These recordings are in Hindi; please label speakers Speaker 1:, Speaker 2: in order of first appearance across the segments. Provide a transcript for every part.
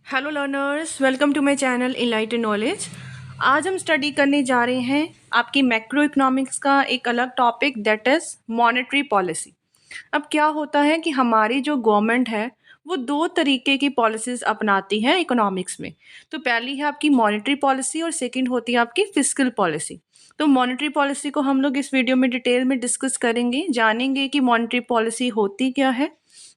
Speaker 1: Hello learners, welcome to my channel enlighten knowledge. आज हम स्टडी करने जा रहे हैं आपकी मैक्रो इकोनॉमिक्स का एक अलग topic, that is monetary policy. अब क्या होता है कि हमारी जो गवर्नमेंट है वो दो तरीके की पॉलिसीज़ अपनाती है इकोनॉमिक्स में। तो पहली है आपकी मॉनेटरी पॉलिसी और सेकंड होती है आपकी फिस्कल पॉलिसी। तो मॉनेटरी पॉलिसी को हम लोग इस वीडियो में डिटेल में डिस्कस करेंगे, जानेंगे कि मॉनेटरी पॉलिसी होती क्या है,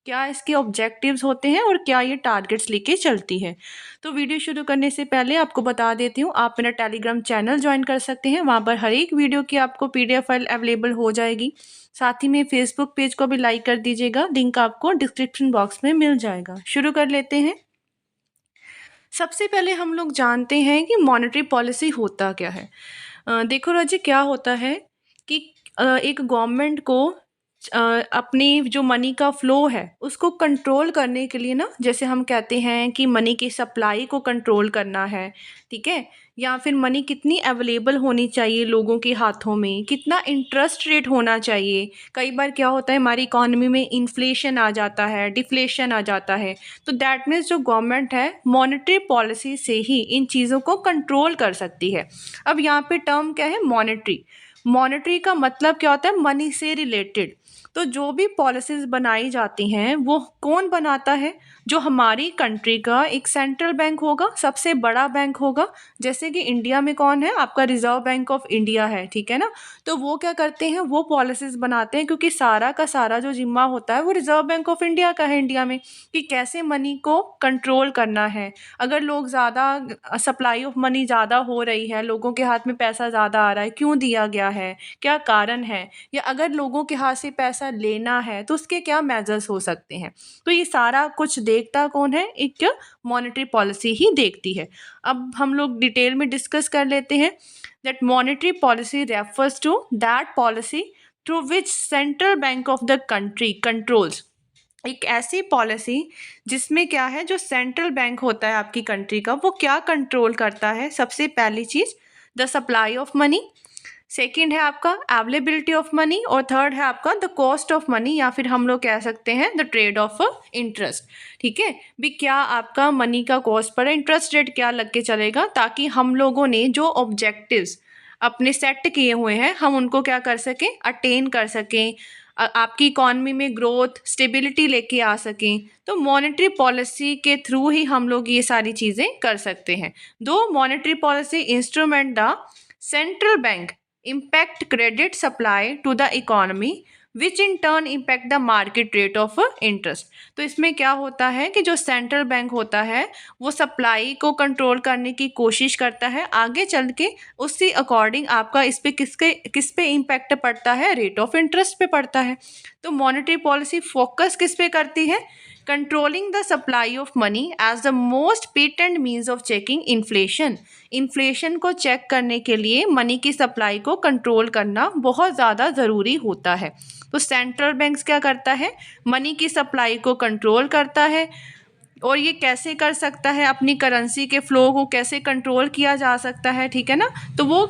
Speaker 1: क्या इसके ऑब्जेक्टिव्स होते हैं और क्या ये टारगेट्स लेके चलती है। तो वीडियो शुरू करने से पहले आपको बता देती हूँ, आप मेरा टेलीग्राम चैनल ज्वाइन कर सकते हैं। वहाँ पर हर एक वीडियो की आपको पीडीएफ फाइल अवेलेबल हो जाएगी। साथ ही में फेसबुक पेज को भी लाइक कर दीजिएगा, लिंक आपको डिस्क्रिप्शन बॉक्स में मिल जाएगा। शुरू कर लेते हैं। सबसे पहले हम लोग जानते हैं कि मॉनेटरी पॉलिसी होता क्या है। देखो राजी, क्या होता है कि एक गवर्नमेंट को अपनी जो मनी का फ्लो है उसको कंट्रोल करने के लिए ना, जैसे हम कहते हैं कि मनी की सप्लाई को कंट्रोल करना है, ठीक है, या फिर मनी कितनी अवेलेबल होनी चाहिए लोगों के हाथों में, कितना इंटरेस्ट रेट होना चाहिए। कई बार क्या होता है हमारी इकोनॉमी में इन्फ्लेशन आ जाता है, डिफ्लेशन आ जाता है। तो दैट मीन्स जो गवर्नमेंट है मॉनेटरी पॉलिसी से ही इन चीज़ों को कंट्रोल कर सकती है। अब यहाँ पे टर्म क्या है, मॉनेटरी। मॉनेटरी का मतलब क्या होता है, मनी से रिलेटेड। तो जो भी पॉलिसीज़ बनाई जाती हैं वो कौन बनाता है, जो हमारी कंट्री का एक सेंट्रल बैंक होगा, सबसे बड़ा बैंक होगा। जैसे कि इंडिया में कौन है, आपका रिजर्व बैंक ऑफ इंडिया है, ठीक है ना। तो वो क्या करते हैं, वो पॉलिसीज़ बनाते हैं, क्योंकि सारा का सारा जो जिम्मा होता है वो रिजर्व बैंक ऑफ इंडिया का है इंडिया में, कि कैसे मनी को कंट्रोल करना है। अगर लोग ज़्यादा सप्लाई ऑफ मनी ज़्यादा हो रही है, लोगों के हाथ में पैसा ज़्यादा आ रहा है, क्यों दिया गया है, क्या कारण है, या अगर लोगों के हाथ से पैसा लेना है तो उसके क्या मेजर्स हो सकते हैं। तो ये सारा कुछ देखता कौन है, एक मॉनेटरी पॉलिसी ही देखती है। अब हम लोग डिटेल में डिस्कस कर लेते हैं that monetary policy refers to that policy through which central bank of the country controls. एक ऐसी पॉलिसी जिसमें क्या है, जो सेंट्रल बैंक होता है आपकी कंट्री का वो क्या कंट्रोल करता है। सबसे पहली चीज़ the supply of money, second है आपका अवेलेबिलिटी ऑफ मनी, और थर्ड है आपका द कॉस्ट ऑफ मनी, या फिर हम लोग कह सकते हैं द ट्रेड ऑफ इंटरेस्ट। ठीक है भी, क्या आपका मनी का कॉस्ट पर इंटरेस्ट रेट क्या लग के चलेगा, ताकि हम लोगों ने जो ऑब्जेक्टिव्स अपने सेट किए हुए हैं हम उनको क्या कर सकें, अटेन कर सकें, आपकी इकॉनमी में ग्रोथ स्टेबिलिटी लेके आ सकें। तो मॉनेटरी पॉलिसी के थ्रू ही हम लोग ये सारी चीज़ें कर सकते हैं। दो monetary policy instrument the central bank impact credit supply to the economy which in turn impact the market rate of interest। तो इसमें क्या होता है कि जो सेंट्रल बैंक होता है वो सप्लाई को कंट्रोल करने की कोशिश करता है, आगे चल के उसी अकॉर्डिंग आपका किस पे इम्पैक्ट पड़ता है, रेट ऑफ इंटरेस्ट पे पड़ता है। तो मॉनेटरी पॉलिसी फोकस किस पे करती है, controlling the supply of money as the most patent means of checking inflation. Inflation को चेक करने के लिए मनी की सप्लाई को कंट्रोल करना बहुत ज़्यादा ज़रूरी होता है। तो सेंट्रल बैंक्स क्या करता है, मनी की सप्लाई को कंट्रोल करता है। और ये कैसे कर सकता है, अपनी करेंसी के फ्लो को कैसे कंट्रोल किया जा सकता है, ठीक है ना। तो वो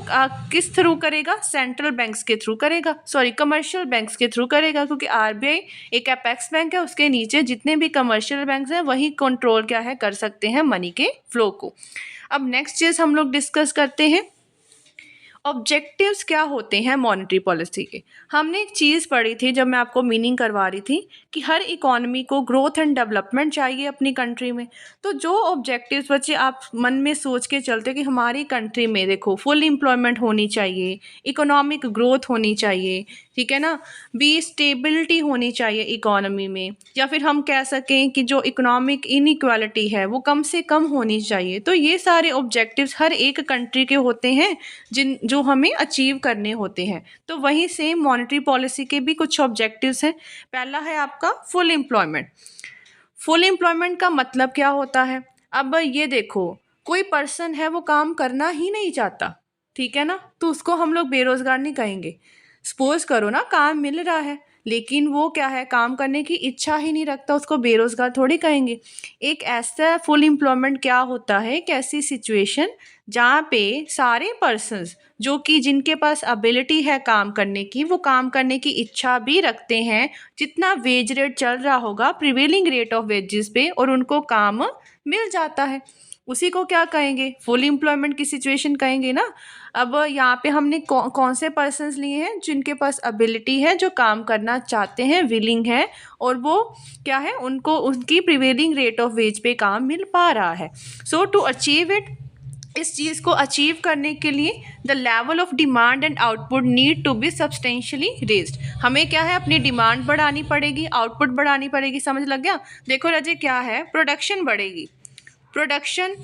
Speaker 1: किस थ्रू करेगा, सेंट्रल बैंक्स के थ्रू करेगा, सॉरी कमर्शियल बैंक्स के थ्रू करेगा, क्योंकि आरबीआई एक अपेक्स बैंक है, उसके नीचे जितने भी कमर्शियल बैंक्स हैं वही कंट्रोल क्या है कर सकते हैं मनी के फ्लो को। अब नेक्स्ट चीज़ हम लोग डिस्कस करते हैं, ऑब्जेक्टिव्स क्या होते हैं मॉनेटरी पॉलिसी के। हमने एक चीज़ पढ़ी थी जब मैं आपको मीनिंग करवा रही थी कि हर इकोनॉमी को ग्रोथ एंड डेवलपमेंट चाहिए अपनी कंट्री में। तो जो ऑब्जेक्टिव्स बच्चे आप मन में सोच के चलते कि हमारी कंट्री में देखो फुल एम्प्लॉयमेंट होनी चाहिए, इकोनॉमिक ग्रोथ होनी चाहिए, ठीक है ना, बी स्टेबिलिटी होनी चाहिए इकोनॉमी में, या फिर हम कह सकें कि जो इकोनॉमिक इनइक्वालिटी है वो कम से कम होनी चाहिए। तो ये सारे ऑब्जेक्टिव्स हर एक कंट्री के होते हैं जो हमें अचीव करने होते हैं। तो वहीं सेम मॉनेटरी पॉलिसी के भी कुछ ऑब्जेक्टिव्स हैं। पहला है आपका फुल एम्प्लॉयमेंट। फुल एम्प्लॉयमेंट का मतलब क्या होता है, अब ये देखो कोई पर्सन है वो काम करना ही नहीं चाहता, ठीक है ना, तो उसको हम लोग बेरोजगार नहीं कहेंगे। सपोज करो ना काम मिल रहा है लेकिन वो क्या है, काम करने की इच्छा ही नहीं रखता, उसको बेरोजगार थोड़ी कहेंगे। एक ऐसा फुल एम्प्लॉयमेंट क्या होता है, एक ऐसी सिचुएशन जहाँ पे सारे पर्सन्स जो कि जिनके पास एबिलिटी है काम करने की, वो काम करने की इच्छा भी रखते हैं, जितना वेज रेट चल रहा होगा प्रिवेलिंग रेट ऑफ वेजेस पे, और उनको काम मिल जाता है, उसी को क्या कहेंगे, फुल एम्प्लॉयमेंट की सिचुएशन कहेंगे ना। अब यहाँ पे हमने कौन से पर्सन्स लिए हैं, जिनके पास एबिलिटी है, जो काम करना चाहते हैं, विलिंग है, और वो क्या है, उनको उनकी प्रिवेलिंग रेट ऑफ वेज पे काम मिल पा रहा है। सो टू अचीव इट, इस चीज़ को अचीव करने के लिए the level of demand and output need to be substantially raised. हमें क्या है, अपनी डिमांड बढ़ानी पड़ेगी, आउटपुट बढ़ानी पड़ेगी। समझ लग गया? देखो रजे, क्या है, प्रोडक्शन बढ़ेगी। प्रोडक्शन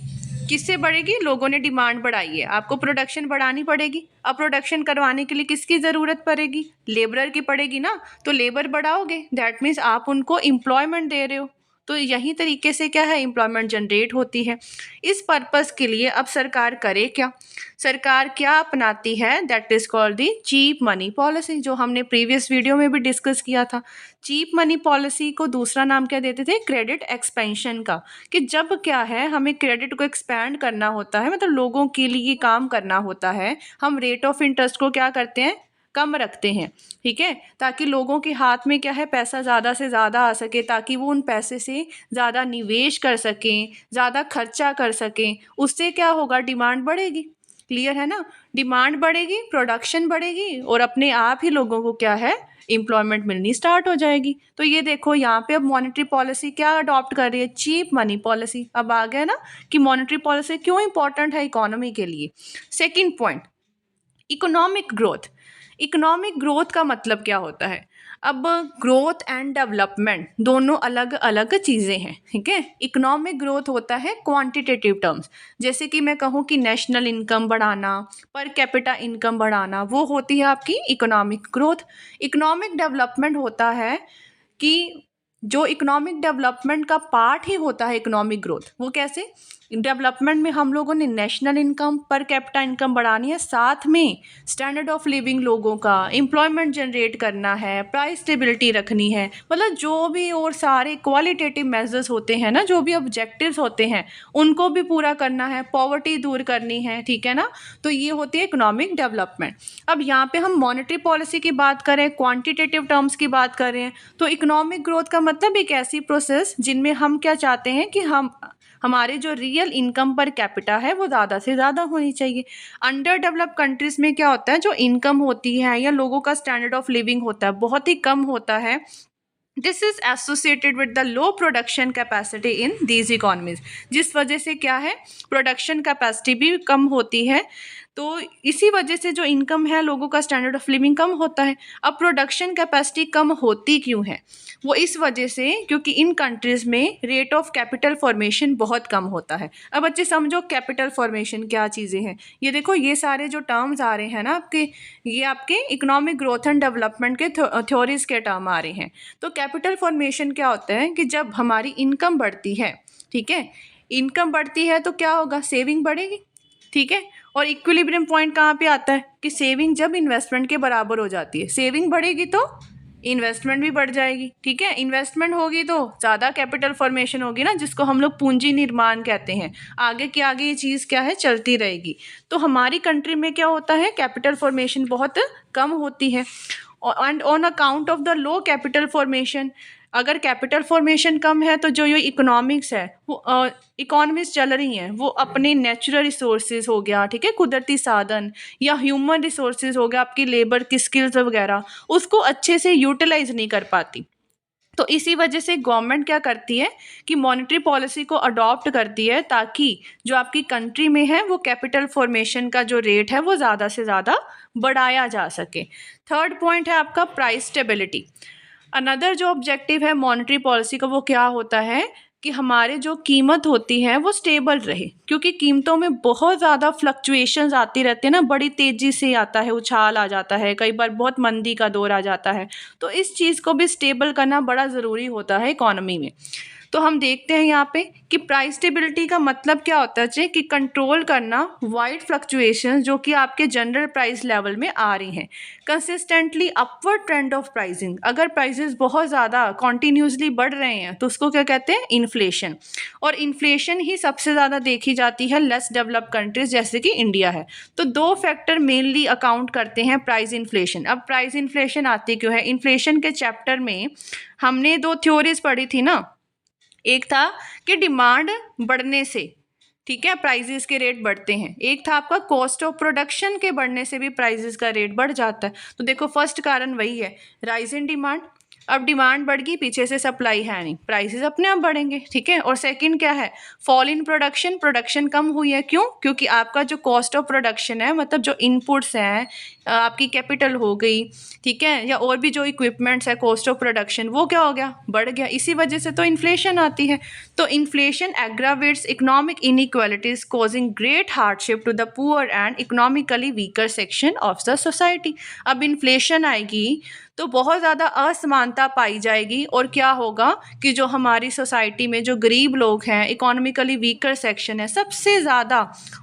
Speaker 1: किससे बढ़ेगी? लोगों ने डिमांड बढ़ाई है, आपको प्रोडक्शन बढ़ानी पड़ेगी। अब प्रोडक्शन करवाने के लिए किसकी ज़रूरत पड़ेगी? लेबरर की पड़ेगी ना। तो लेबर बढ़ाओगे, दैट मीन्स आप उनको एम्प्लॉयमेंट दे रहे हो, तो यही तरीके से क्या है, एम्प्लॉयमेंट जनरेट होती है। इस पर्पस के लिए अब सरकार करे क्या? सरकार क्या अपनाती है? That is called the cheap money policy, जो हमने प्रीवियस वीडियो में भी डिस्कस किया था। चीप मनी पॉलिसी को दूसरा नाम क्या देते थे? क्रेडिट एक्सपेंशन का। कि जब क्या है, हमें क्रेडिट को एक्सपैंड करना होता है, मतलब लोगों के लिए काम करना होता है, हम रेट ऑफ इंटरेस्ट को क्या करते हैं, कम रखते हैं, ठीक है, ताकि लोगों के हाथ में क्या है, पैसा ज़्यादा से ज़्यादा आ सके, ताकि वो उन पैसे से ज़्यादा निवेश कर सकें, ज़्यादा खर्चा कर सकें। उससे क्या होगा, डिमांड बढ़ेगी। क्लियर है ना? डिमांड बढ़ेगी, प्रोडक्शन बढ़ेगी, और अपने आप ही लोगों को क्या है, एम्प्लॉयमेंट मिलनी स्टार्ट हो जाएगी। तो ये देखो यहाँ पे अब मॉनेटरी पॉलिसी क्या अडॉप्ट कर रही है? Cheap money policy. अब आ गया ना कि मॉनेटरी पॉलिसी क्यों इंपॉर्टेंट है इकोनॉमी के लिए। Second point, economic growth. Economic growth का मतलब क्या होता है? अब ग्रोथ एंड डेवलपमेंट दोनों अलग अलग चीज़ें हैं, ठीक है। इकोनॉमिक ग्रोथ होता है क्वांटिटेटिव टर्म्स, जैसे कि मैं कहूँ कि नेशनल इनकम बढ़ाना, पर कैपिटा इनकम बढ़ाना, वो होती है आपकी इकोनॉमिक ग्रोथ। इकोनॉमिक डेवलपमेंट होता है कि जो इकोनॉमिक डेवलपमेंट का पार्ट ही होता है इकोनॉमिक ग्रोथ। वो कैसे? डेवलपमेंट में हम लोगों ने national income, per capita income बढ़ानी है, साथ में स्टैंडर्ड ऑफ लिविंग लोगों का, एम्प्लॉयमेंट जनरेट करना है, प्राइस स्टेबिलिटी रखनी है, मतलब जो भी और सारे क्वालिटेटिव मेजर्स होते हैं ना, जो भी ऑब्जेक्टिव्स होते हैं, उनको भी पूरा करना है, पॉवर्टी दूर करनी है, ठीक है ना। तो ये होती है इकोनॉमिक डेवलपमेंट। अब यहाँ पे हम मॉनेटरी पॉलिसी की बात करें, क्वांटिटेटिव टर्म्स की बात करें, तो इकोनॉमिक ग्रोथ का मतलब एक ऐसी प्रोसेस जिनमें हम क्या चाहते हैं कि हमारे जो रियल इनकम पर कैपिटा है वो ज़्यादा से ज़्यादा होनी चाहिए। अंडर डेवलप कंट्रीज़ में क्या होता है, जो इनकम होती है या लोगों का स्टैंडर्ड ऑफ लिविंग होता है, बहुत ही कम होता है। This is associated with the low production capacity in these economies, जिस वजह से क्या है, प्रोडक्शन कैपेसिटी भी कम होती है। तो इसी वजह से जो इनकम है, लोगों का स्टैंडर्ड ऑफ लिविंग कम होता है। अब प्रोडक्शन कैपेसिटी कम होती क्यों है? वो इस वजह से क्योंकि इन कंट्रीज़ में रेट ऑफ कैपिटल फॉर्मेशन बहुत कम होता है। अब बच्चे समझो कैपिटल फॉर्मेशन क्या चीज़ें हैं। ये देखो, ये सारे जो टर्म्स आ रहे हैं ना आपके, ये आपके इकोनॉमिक ग्रोथ एंड डेवलपमेंट के थ्योरीज के टर्म आ रहे हैं। तो कैपिटल फॉर्मेशन क्या होता है कि जब हमारी इनकम बढ़ती है, ठीक है, इनकम बढ़ती है तो क्या होगा, सेविंग बढ़ेगी, ठीक है। और इक्विलिब्रियम पॉइंट कहाँ पे आता है कि सेविंग जब इन्वेस्टमेंट के बराबर हो जाती है, सेविंग बढ़ेगी तो इन्वेस्टमेंट भी बढ़ जाएगी, ठीक है। इन्वेस्टमेंट होगी तो ज़्यादा कैपिटल फॉर्मेशन होगी ना, जिसको हम लोग पूंजी निर्माण कहते हैं। आगे की आगे ये चीज़ क्या है, चलती रहेगी। तो हमारी कंट्री में क्या होता है, कैपिटल फॉर्मेशन बहुत कम होती है। And on account of the low capital formation, अगर कैपिटल फॉर्मेशन कम है तो जो ये इकोनॉमिक्स है, वो इकोनॉमिक्स चल रही हैं, वो अपने नेचुरल रिसोर्सेज हो गया, ठीक है, कुदरती साधन, या ह्यूमन रिसोर्सेज हो गया, आपकी लेबर की स्किल्स वगैरह, उसको अच्छे से यूटिलाइज नहीं कर पाती। तो इसी वजह से गवर्नमेंट क्या करती है कि मॉनेटरी पॉलिसी को अडॉप्ट करती है, ताकि जो आपकी कंट्री में है वो कैपिटल फॉर्मेशन का जो रेट है वो ज़्यादा से ज़्यादा बढ़ाया जा सके। थर्ड पॉइंट है आपका प्राइस स्टेबिलिटी। अनदर जो ऑब्जेक्टिव है मॉनेटरी पॉलिसी का, वो क्या होता है कि हमारे जो कीमत होती है वो स्टेबल रहे, क्योंकि कीमतों में बहुत ज़्यादा फ्लक्चुएशंस आती रहती है ना, बड़ी तेज़ी से आता है, उछाल आ जाता है, कई बार बहुत मंदी का दौर आ जाता है। तो इस चीज़ को भी स्टेबल करना बड़ा ज़रूरी होता है इकोनॉमी में। तो हम देखते हैं यहाँ पे कि प्राइस स्टेबिलिटी का मतलब क्या होता है कि कंट्रोल करना वाइड फ्लक्चुएशन जो कि आपके जनरल प्राइस लेवल में आ रही हैं, consistently upward trend of pricing. अगर प्राइसेस बहुत ज़्यादा कॉन्टीन्यूसली बढ़ रहे हैं तो उसको क्या कहते हैं, इन्फ्लेशन। और इन्फ्लेशन ही सबसे ज़्यादा देखी जाती है लेस डेवलप्ड कंट्रीज जैसे कि इंडिया है। तो दो फैक्टर मेनली अकाउंट करते हैं प्राइस इन्फ्लेशन। अब प्राइस इन्फ्लेशन आती क्यों है, इन्फ्लेशन के चैप्टर में हमने दो थ्योरीज पढ़ी थी ना, एक था कि डिमांड बढ़ने से, ठीक है, प्राइजेस के रेट बढ़ते हैं। एक था आपका कॉस्ट ऑफ प्रोडक्शन के बढ़ने से भी प्राइजेस का रेट बढ़ जाता है। तो देखो फर्स्ट कारण वही है, राइज इन डिमांड। अब डिमांड बढ़ गई, पीछे से सप्लाई है नहीं, प्राइसेस अपने आप बढ़ेंगे, ठीक है। और सेकंड क्या है, फॉल इन प्रोडक्शन, प्रोडक्शन कम हुई है। क्यों? क्योंकि आपका जो कॉस्ट ऑफ प्रोडक्शन है, मतलब जो इनपुट्स हैं, आपकी कैपिटल हो गई, ठीक है, या और भी जो इक्विपमेंट्स है, कॉस्ट ऑफ प्रोडक्शन, वो क्या हो गया, बढ़ गया। इसी वजह से तो इन्फ्लेशन आती है। तो inflation aggravates economic inequalities causing great hardship to the poor and economically weaker section of the society. अब इन्फ्लेशन आएगी तो बहुत ज़्यादा असमानता पाई जाएगी, और क्या होगा कि जो हमारी सोसाइटी में जो गरीब लोग हैं, इकोनॉमिकली वीकर सेक्शन है, सबसे ज़्यादा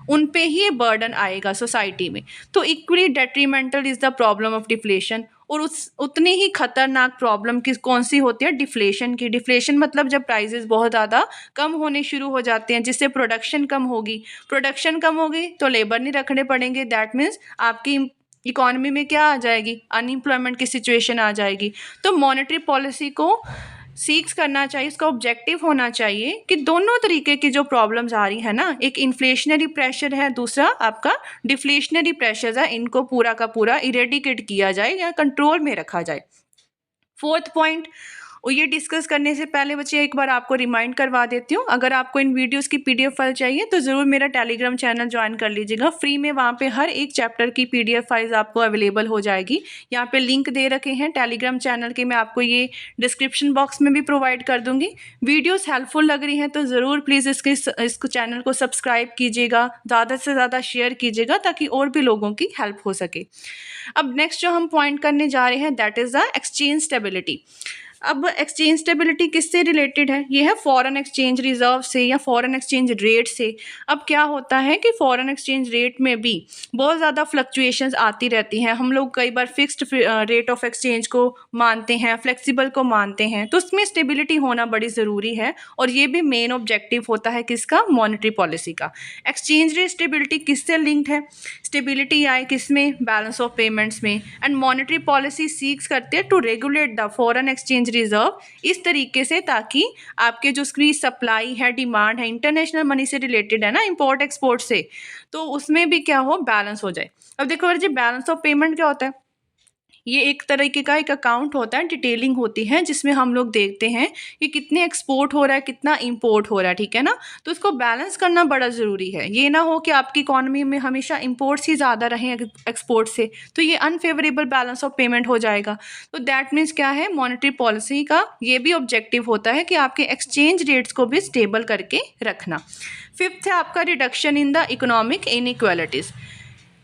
Speaker 1: उन पे ही बर्डन आएगा सोसाइटी में। तो equally detrimental is the problem of deflation. और उतनी ही खतरनाक प्रॉब्लम कौन सी होती है, डिफ्लेशन की। डिफ्लेशन मतलब जब प्राइसेस बहुत ज़्यादा कम होने शुरू हो जाते हैं, जिससे प्रोडक्शन कम होगी। प्रोडक्शन कम होगी तो लेबर नहीं रखने पड़ेंगे, दैट मीन्स आपकी इकोनॉमी में क्या आ जाएगी, अनएम्प्लॉयमेंट की सिचुएशन आ जाएगी। तो मॉनेटरी पॉलिसी को सीक्स करना चाहिए, उसका ऑब्जेक्टिव होना चाहिए कि दोनों तरीके की जो प्रॉब्लम्स आ रही है ना, एक इन्फ्लेशनरी प्रेशर है, दूसरा आपका डिफ्लेशनरी प्रेशर है, इनको पूरा का पूरा इरेडिकेट किया जाए या कंट्रोल में रखा जाए। फोर्थ पॉइंट, और ये डिस्कस करने से पहले बच्चे एक बार आपको रिमाइंड करवा देती हूँ, अगर आपको इन वीडियोस की पीडीएफ फाइल चाहिए तो ज़रूर मेरा टेलीग्राम चैनल ज्वाइन कर लीजिएगा फ्री में। वहाँ पे हर एक चैप्टर की पीडीएफ फाइल्स आपको अवेलेबल हो जाएगी। यहाँ पे लिंक दे रखे हैं टेलीग्राम चैनल के, मैं आपको ये डिस्क्रिप्शन बॉक्स में भी प्रोवाइड कर दूँगी। वीडियोज़ हेल्पफुल लग रही हैं तो ज़रूर प्लीज़ इसको चैनल को सब्सक्राइब कीजिएगा, ज़्यादा से ज़्यादा शेयर कीजिएगा ताकि और भी लोगों की हेल्प हो सके। अब नेक्स्ट जो हम पॉइंट करने जा रहे हैं that is the exchange stability. अब एक्सचेंज स्टेबिलिटी किससे रिलेटेड है, ये है फॉरेन एक्सचेंज रिजर्व से या फॉरेन एक्सचेंज रेट से। अब क्या होता है कि फॉरेन एक्सचेंज रेट में भी बहुत ज़्यादा फ्लक्चुएशंस आती रहती हैं। हम लोग कई बार फिक्स्ड रेट ऑफ एक्सचेंज को मानते हैं, फ्लेक्सिबल को मानते हैं, तो उसमें स्टेबिलिटी होना बड़ी ज़रूरी है। और ये भी मेन ऑब्जेक्टिव होता है किसका, मॉनेटरी पॉलिसी का। एक्सचेंज रेट स्टेबिलिटी किससे लिंक्ड है, स्टेबिलिटी आए किसमें, बैलेंस ऑफ पेमेंट्स में। एंड मॉनेटरी पॉलिसी सीक्स करते हैं to regulate the foreign exchange reserve इस तरीके से ताकि आपके जो उसकी सप्लाई है, डिमांड है, इंटरनेशनल मनी से रिलेटेड है ना, इंपोर्ट एक्सपोर्ट से, तो उसमें भी क्या हो, बैलेंस हो जाए। अब देखो अगर जी बैलेंस ऑफ पेमेंट क्या होता है, ये एक तरीके का एक अकाउंट होता है, डिटेलिंग होती है, जिसमें हम लोग देखते हैं कि कितने एक्सपोर्ट हो रहा है, कितना इंपोर्ट हो रहा है, ठीक है ना। तो इसको बैलेंस करना बड़ा ज़रूरी है। ये ना हो कि आपकी इकॉनमी में हमेशा इंपोर्ट्स ही ज़्यादा रहें एक्सपोर्ट से, तो ये अनफेवरेबल बैलेंस ऑफ पेमेंट हो जाएगा। तो दैट मीन्स क्या है, मॉनेटरी पॉलिसी का ये भी ऑब्जेक्टिव होता है कि आपके एक्सचेंज रेट्स को भी स्टेबल करके रखना। फिफ्थ है आपका reduction in the economic inequalities.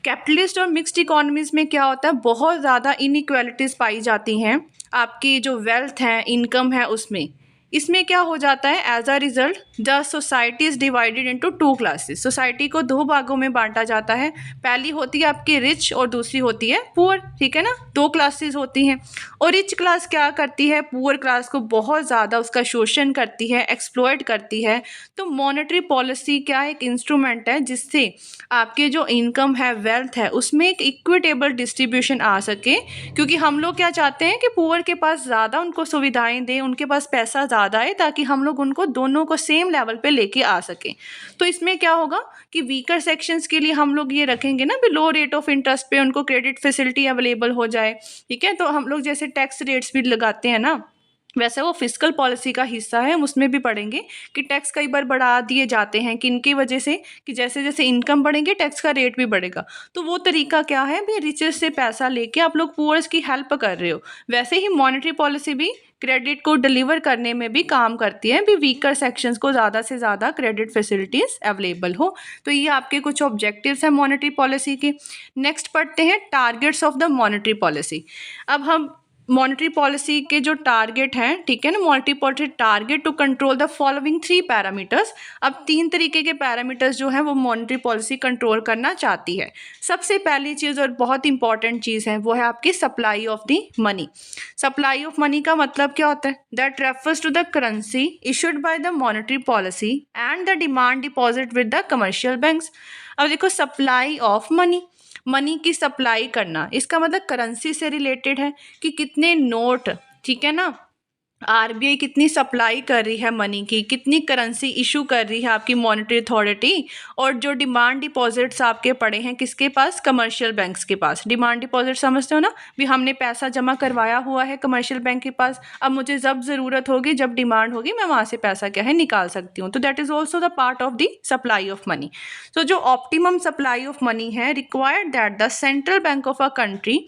Speaker 1: Capitalist और मिक्स्ड इकोनॉमीज़ में क्या होता है, बहुत ज़्यादा इनइक्वालिटीज़ पाई जाती हैं। आपकी जो वेल्थ है, इनकम है, उसमें इसमें क्या हो जाता है, as a result the society is divided into two classes. Society को दो भागों में बांटा जाता है। पहली होती है आपकी रिच और दूसरी होती है पुअर, ठीक है ना, दो क्लासेस होती हैं। और रिच क्लास क्या करती है, पुअर क्लास को बहुत ज़्यादा उसका शोषण करती है, एक्सप्लॉइट करती है। तो मॉनेटरी पॉलिसी क्या एक इंस्ट्रूमेंट है जिससे आपके जो इनकम है, वेल्थ है, उसमें एक इक्विटेबल डिस्ट्रीब्यूशन आ सके। क्योंकि हम लोग क्या चाहते हैं कि पुअर के पास ज़्यादा उनको सुविधाएं दें, उनके पास पैसा ज़्यादा है, ताकि हम लोग उनको दोनों को सेम लेवल पे लेके आ सकें। तो इसमें क्या होगा कि वीकर सेक्शंस के लिए हम लोग ये रखेंगे ना, भी लो रेट ऑफ इंटरेस्ट पे उनको क्रेडिट फैसिलिटी अवेलेबल हो जाए, ठीक है। तो हम लोग जैसे टैक्स रेट्स भी लगाते हैं ना, वैसे वो फिस्कल पॉलिसी का हिस्सा है, हम उसमें भी पढ़ेंगे कि टैक्स कई बार बढ़ा दिए जाते हैं कि इनकी वजह से, कि जैसे जैसे इनकम बढ़ेंगे टैक्स का रेट भी बढ़ेगा। तो वो तरीका क्या है, भी रिचेस से पैसा लेके आप लोग पुअर्स की हेल्प कर रहे हो। वैसे ही मॉनेटरी पॉलिसी भी क्रेडिट को डिलीवर करने में भी काम करती है, भी वीकर सेक्शंस को ज़्यादा से ज़्यादा क्रेडिट फैसिलिटीज़ अवेलेबल हो। तो ये आपके कुछ ऑब्जेक्टिव्स हैं मॉनेटरी पॉलिसी के। नेक्स्ट पढ़ते हैं targets of the monetary policy. अब हम मॉनेटरी पॉलिसी के जो टारगेट हैं, ठीक है ना, monetary policy target to control the following 3 parameters. अब 3 तरीके के पैरामीटर्स जो हैं वो मॉनेटरी पॉलिसी कंट्रोल करना चाहती है। सबसे पहली चीज़ और बहुत इंपॉर्टेंट चीज़ है वो है आपकी supply of the money. Supply of money का मतलब क्या होता है? That refers to the currency issued by the monetary policy and the demand deposit with the commercial banks. अब देखो, सप्लाई ऑफ मनी, मनी की सप्लाई करना, इसका मतलब करेंसी से रिलेटेड है कि कितने नोट, ठीक है ना, आरबीआई कितनी सप्लाई कर रही है मनी की, कितनी करेंसी इशू कर रही है आपकी मॉनेटरी अथॉरिटी, और जो डिमांड डिपॉजिट्स आपके पड़े हैं किसके पास? कमर्शियल बैंक्स के पास। डिमांड डिपॉजिट समझते हो ना, भी हमने पैसा जमा करवाया हुआ है कमर्शियल बैंक के पास, अब मुझे जब ज़रूरत होगी, जब डिमांड होगी, मैं वहाँ से पैसा क्या है निकाल सकती हूँ। तो that is also the part of the supply of money. तो जो ऑप्टिमम सप्लाई ऑफ मनी है, required that the central bank of a country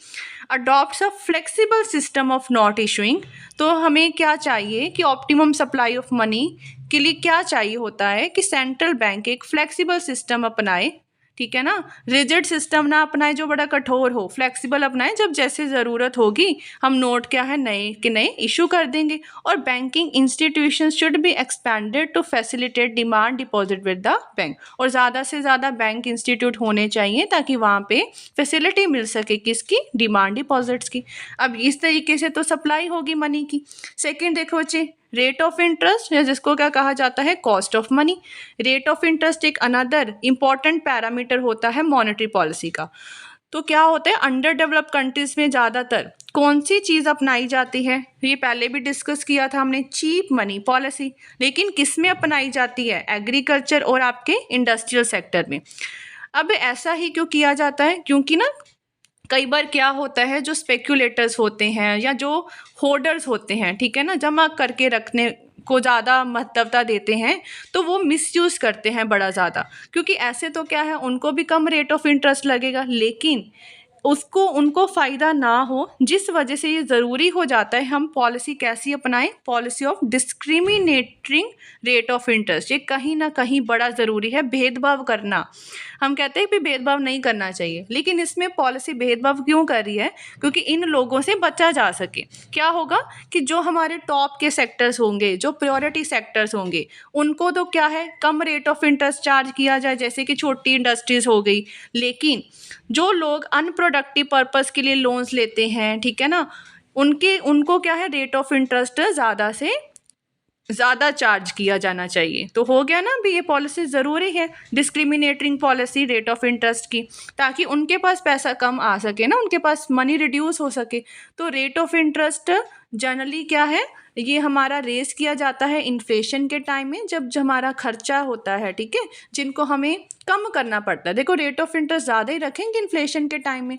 Speaker 1: adopts a flexible system of not issuing. तो हमें क्या चाहिए कि ऑप्टिमम सप्लाई ऑफ मनी के लिए क्या चाहिए होता है कि सेंट्रल बैंक एक फ्लेक्सिबल सिस्टम अपनाए, ठीक है ना, रिजिड सिस्टम ना अपनाए जो बड़ा कठोर हो, फ्लेक्सिबल अपनाए, जब जैसे ज़रूरत होगी हम नोट क्या है नए के नए इशू कर देंगे। और banking institution should be expanded to facilitate demand deposit with the bank. और ज़्यादा से ज़्यादा बैंक इंस्टीट्यूट होने चाहिए ताकि वहाँ पे फैसिलिटी मिल सके किसकी? डिमांड डिपॉजिट्स की। अब इस तरीके से तो सप्लाई होगी मनी की। सेकेंड देखो बच्चे, रेट ऑफ इंटरेस्ट, या जिसको क्या कहा जाता है? Cost of money. Rate of interest एक अनदर इंपॉर्टेंट पैरामीटर होता है मॉनेटरी पॉलिसी का। तो क्या होता है, अंडर डेवलप्ड कंट्रीज में ज़्यादातर कौन सी चीज़ अपनाई जाती है? ये पहले भी डिस्कस किया था हमने, चीप मनी पॉलिसी। लेकिन किस में अपनाई जाती है? एग्रीकल्चर और आपके इंडस्ट्रियल सेक्टर में। अब ऐसा ही क्यों किया जाता है? क्योंकि ना कई बार क्या होता है, जो स्पेक्यूलेटर्स होते हैं या जो होल्डर्स होते हैं, ठीक है ना, जमा करके रखने को ज़्यादा महत्वता देते हैं, तो वो मिसयूज़ करते हैं बड़ा ज़्यादा। क्योंकि ऐसे तो क्या है, उनको भी कम रेट ऑफ इंटरेस्ट लगेगा, लेकिन उसको उनको फ़ायदा ना हो, जिस वजह से ये ज़रूरी हो जाता है हम पॉलिसी कैसी अपनाएं? Policy of discriminating rate of interest. ये कहीं ना कहीं बड़ा ज़रूरी है, भेदभाव करना। हम कहते हैं कि भेदभाव नहीं करना चाहिए, लेकिन इसमें पॉलिसी भेदभाव क्यों कर रही है? क्योंकि इन लोगों से बचा जा सके। क्या होगा कि जो हमारे टॉप के सेक्टर्स होंगे, जो प्रायोरिटी सेक्टर्स होंगे, उनको तो क्या है, कम रेट ऑफ इंटरेस्ट चार्ज किया जाए, जैसे कि छोटी इंडस्ट्रीज़ हो गई। लेकिन जो लोग अनप्रोडक्टिव पर्पस के लिए लोन्स लेते हैं, ठीक है ना, उनको क्या है, रेट ऑफ इंटरेस्ट ज़्यादा से ज़्यादा चार्ज किया जाना चाहिए। तो हो गया ना, भी ये पॉलिसी ज़रूरी है, discriminating policy rate of interest की, ताकि उनके पास पैसा कम आ सके ना, उनके पास मनी रिड्यूस हो सके। तो रेट ऑफ इंटरेस्ट जनरली क्या है, ये हमारा रेस किया जाता है इन्फ्लेशन के टाइम में, जब हमारा खर्चा होता है, ठीक है, जिनको हमें कम करना पड़ता है। देखो, रेट ऑफ इंटरेस्ट ज़्यादा ही रखेंगे इन्फ्लेशन के टाइम में,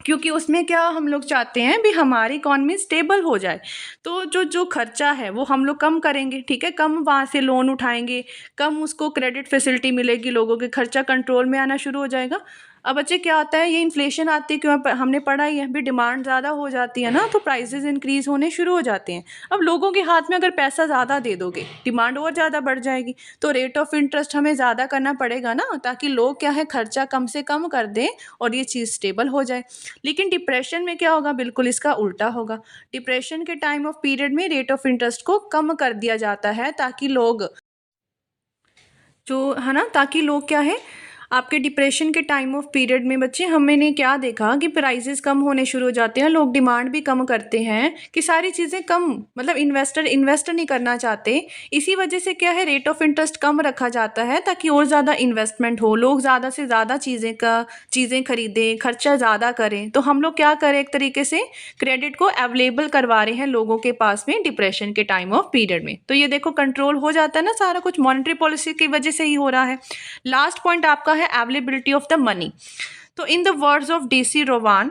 Speaker 1: क्योंकि उसमें क्या हम लोग चाहते हैं भी हमारी इकॉनमी स्टेबल हो जाए। तो जो जो खर्चा है वो हम लोग कम करेंगे, ठीक है, कम वहाँ से लोन उठाएंगे, कम उसको क्रेडिट फैसिलिटी मिलेगी, लोगों के खर्चा कंट्रोल में आना शुरू हो जाएगा। अब बच्चे क्या होता है, ये इन्फ्लेशन आती है, क्यों? हमने पढ़ा ही है भी, डिमांड ज़्यादा हो जाती है ना, तो प्राइसेस इंक्रीज़ होने शुरू हो जाते हैं। अब लोगों के हाथ में अगर पैसा ज़्यादा दे दोगे, डिमांड और ज़्यादा बढ़ जाएगी, तो रेट ऑफ इंटरेस्ट हमें ज़्यादा करना पड़ेगा ना, ताकि लोग क्या है, खर्चा कम से कम कर दें और ये चीज़ स्टेबल हो जाए। लेकिन डिप्रेशन में क्या होगा, बिल्कुल इसका उल्टा होगा। डिप्रेशन के टाइम ऑफ पीरियड में रेट ऑफ इंटरेस्ट को कम कर दिया जाता है, ताकि लोग जो है ना, ताकि लोग क्या है, आपके डिप्रेशन के टाइम ऑफ पीरियड में बच्चे हमने क्या देखा कि प्राइसेस कम होने शुरू हो जाते हैं, लोग डिमांड भी कम करते हैं कि सारी चीज़ें कम, मतलब इन्वेस्ट नहीं करना चाहते। इसी वजह से क्या है, रेट ऑफ इंटरेस्ट कम रखा जाता है, ताकि और ज़्यादा इन्वेस्टमेंट हो, लोग ज़्यादा से ज़्यादा चीज़ें खरीदें, खर्चा ज़्यादा करें। तो हम लोग क्या करें, एक तरीके से क्रेडिट को अवेलेबल करवा रहे हैं लोगों के पास में डिप्रेशन के टाइम ऑफ पीरियड में। तो ये देखो, कंट्रोल हो जाता है ना, सारा कुछ मॉनेटरी पॉलिसी की वजह से ही हो रहा है। लास्ट पॉइंट आपका है अवेलेबिलिटी ऑफ द मनी। तो in the words of DC Rowan,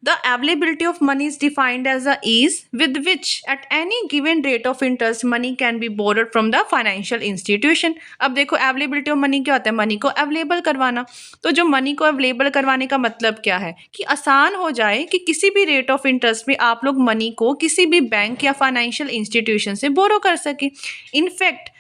Speaker 1: the availability of money is defined as the ease with which at any given rate of interest money can be borrowed from the financial institution। अब देखो, अवेलेबिलिटी ऑफ मनी क्या होता है, मनी को अवेलेबल करवाना। तो जो मनी को अवेलेबल करवाने का मतलब क्या है, कि आसान हो जाए कि किसी भी रेट ऑफ इंटरेस्ट में आप लोग मनी को किसी भी बैंक या फाइनेंशियल इंस्टीट्यूशन से बोरो कर सके। In fact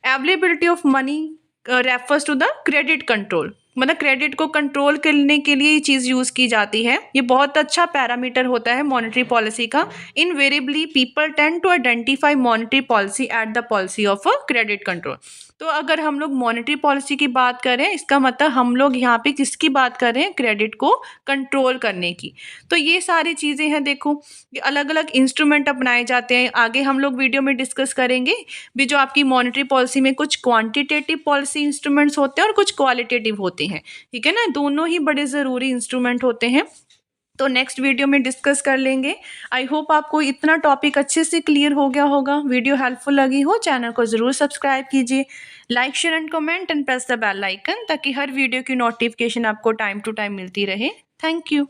Speaker 1: availability of money refers to the credit control. मतलब क्रेडिट को कंट्रोल करने के लिए ये चीज़ यूज़ की जाती है। ये बहुत अच्छा पैरामीटर होता है मॉनेटरी पॉलिसी का। Invariably people tend to identify monetary policy at the policy of a credit control. तो अगर हम लोग मॉनेटरी पॉलिसी की बात करें, इसका मतलब हम लोग यहाँ पे किसकी बात कर रहे हैं? क्रेडिट को कंट्रोल करने की। तो ये सारी चीज़ें हैं, देखो ये अलग अलग इंस्ट्रूमेंट अपनाए जाते हैं। आगे हम लोग वीडियो में डिस्कस करेंगे भी जो आपकी मॉनेटरी पॉलिसी में कुछ क्वांटिटेटिव पॉलिसी इंस्ट्रूमेंट्स होते हैं और कुछ क्वालिटेटिव होते हैं, ठीक है ना। दोनों ही बड़े ज़रूरी इंस्ट्रूमेंट होते हैं, तो नेक्स्ट वीडियो में डिस्कस कर लेंगे। आई होप आपको इतना टॉपिक अच्छे से क्लियर हो गया होगा। वीडियो हेल्पफुल लगी हो, चैनल को ज़रूर सब्सक्राइब कीजिए, like share and comment and press the bell icon, ताकि हर वीडियो की नोटिफिकेशन आपको टाइम टू टाइम मिलती रहे। Thank you.